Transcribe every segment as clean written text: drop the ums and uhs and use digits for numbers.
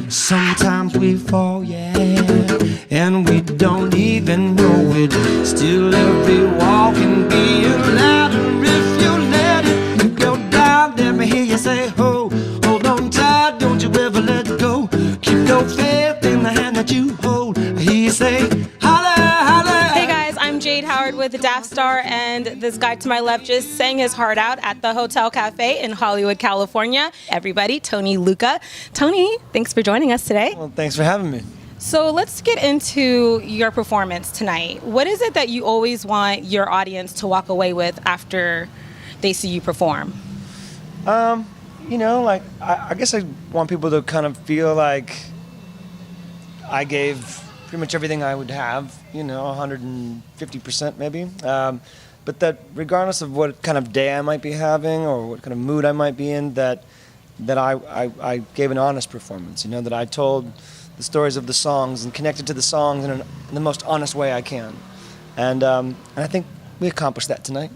Sometimes we fall, yeah, and we don't even know it. Still every walk can be a ladder if you let it. You go down, let me hear you say, ho, hold on tight, don't you ever let go. Keep your faith in the hand that you hold. I hear you say, holla, holla. Hey guys, I'm Jade Howard with Daftstar, and this guy to my left just sang his heart out at the Hotel Cafe in Hollywood, California. Everybody, Tony Lucca. Tony, thanks for joining us today. Well, thanks for having me. So let's get into your performance tonight. What is it that you always want your audience to walk away with after they see you perform? You know, like, I guess I want people to kind of feel like I gave pretty much everything I would have, you know, 150% maybe. But that regardless of what kind of day I might be having or what kind of mood I might be in, that I gave an honest performance, you know, that I told the stories of the songs and connected to the songs in the most honest way I can. And I think we accomplished that tonight.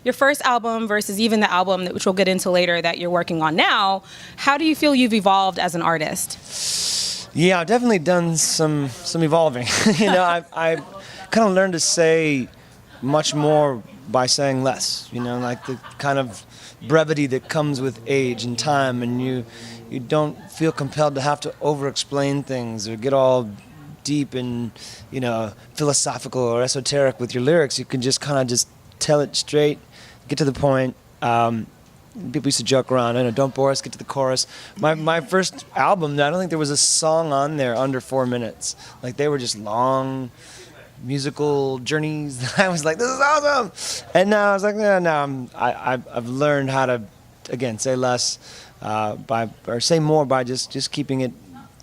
Your first album versus even the album, which we'll get into later, that you're working on now, how do you feel you've evolved as an artist? Yeah, I've definitely done some evolving. You know, I kind of learned to say much more by saying less, you know, like the kind of brevity that comes with age and time, and you don't feel compelled to have to over-explain things or get all deep and, you know, philosophical or esoteric with your lyrics. You can just kind of just tell it straight, get to the point. People used to joke around, you know, don't bore us, get to the chorus. My first album, I don't think there was a song on there under 4 minutes. Like, they were just long musical journeys. I was like, this is awesome. And now I was like, no, I've learned how to, again, say less or say more by just keeping it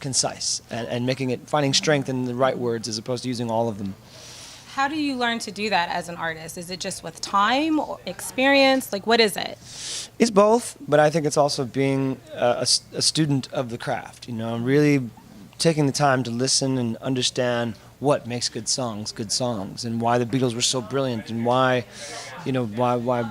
concise and making it, finding strength in the right words as opposed to using all of them. How do you learn to do that as an artist? Is it just with time or experience? Like, what is it? It's both, but I think it's also being a student of the craft, you know, really taking the time to listen and understand what makes good songs, and why the Beatles were so brilliant, and why, you know, why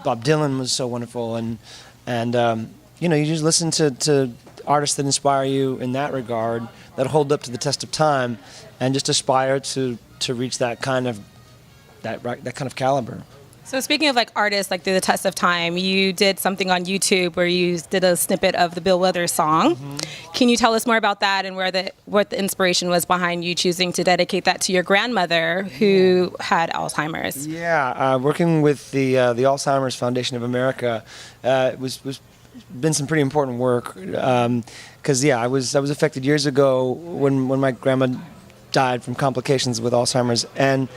Bob Dylan was so wonderful, and you know, you just listen to artists that inspire you in that regard, that hold up to the test of time, and just aspire to reach that kind of caliber. So speaking of like artists, like through the test of time, you did something on YouTube where you did a snippet of the Bill Withers song. Mm-hmm. Can you tell us more about that and what the inspiration was behind you choosing to dedicate that to your grandmother who had Alzheimer's? Yeah, working with the Alzheimer's Foundation of America was been some pretty important work because I was affected years ago when my grandma died from complications with Alzheimer's, and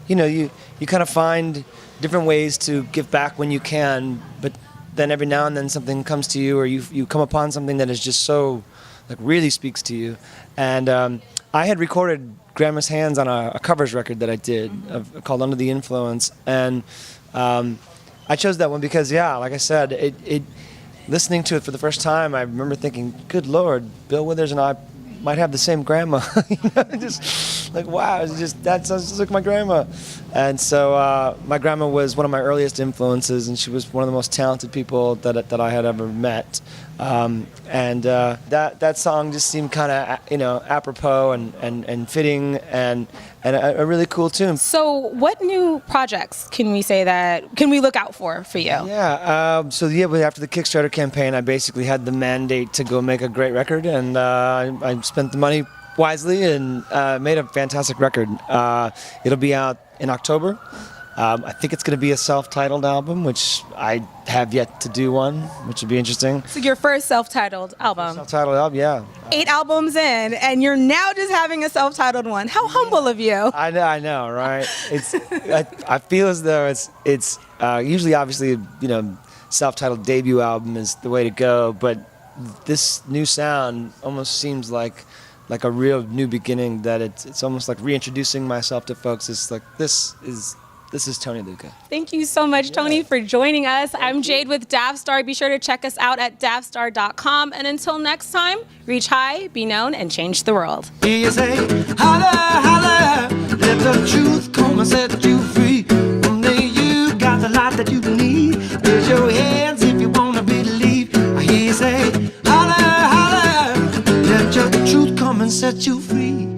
you know, you kind of find different ways to give back when you can, but then every now and then something comes to you, or you come upon something that is just so, like, really speaks to you. And I had recorded Grandma's hands on a covers record that I did called Under the Influence, and I chose that one because, yeah, like I said, it listening to it for the first time, I remember thinking, good Lord, Bill Withers and I might have the same grandma. You know, just like, wow, that sounds just like my grandma. And so my grandma was one of my earliest influences, and she was one of the most talented people that I had ever met. And that song just seemed kind of, you know, apropos and fitting and a really cool tune. So what new projects can we look out for you? Yeah, after the Kickstarter campaign, I basically had the mandate to go make a great record, and I spent the money wisely and made a fantastic record. It'll be out in October. I think it's going to be a self-titled album, which I have yet to do one, which would be interesting. So your first self-titled album? Self-titled album, yeah. 8 albums in, and you're now just having a self-titled one. How humble of you. I know, right? I feel as though it's usually, obviously, you know, self-titled debut album is the way to go, but this new sound almost seems like a real new beginning, that it's almost like reintroducing myself to folks. It's like, this is This is Tony Lucca. Thank you so much, Tony, for joining us. I'm Jade with Daftstar. Be sure to check us out at daftstar.com. And until next time, reach high, be known, and change the world. Hear you say, holla, holla, let the truth come and set you free. Only you got the light that you need. Raise your hands if you wanna believe. I hear you say, holla, holla, let your truth come and set you free.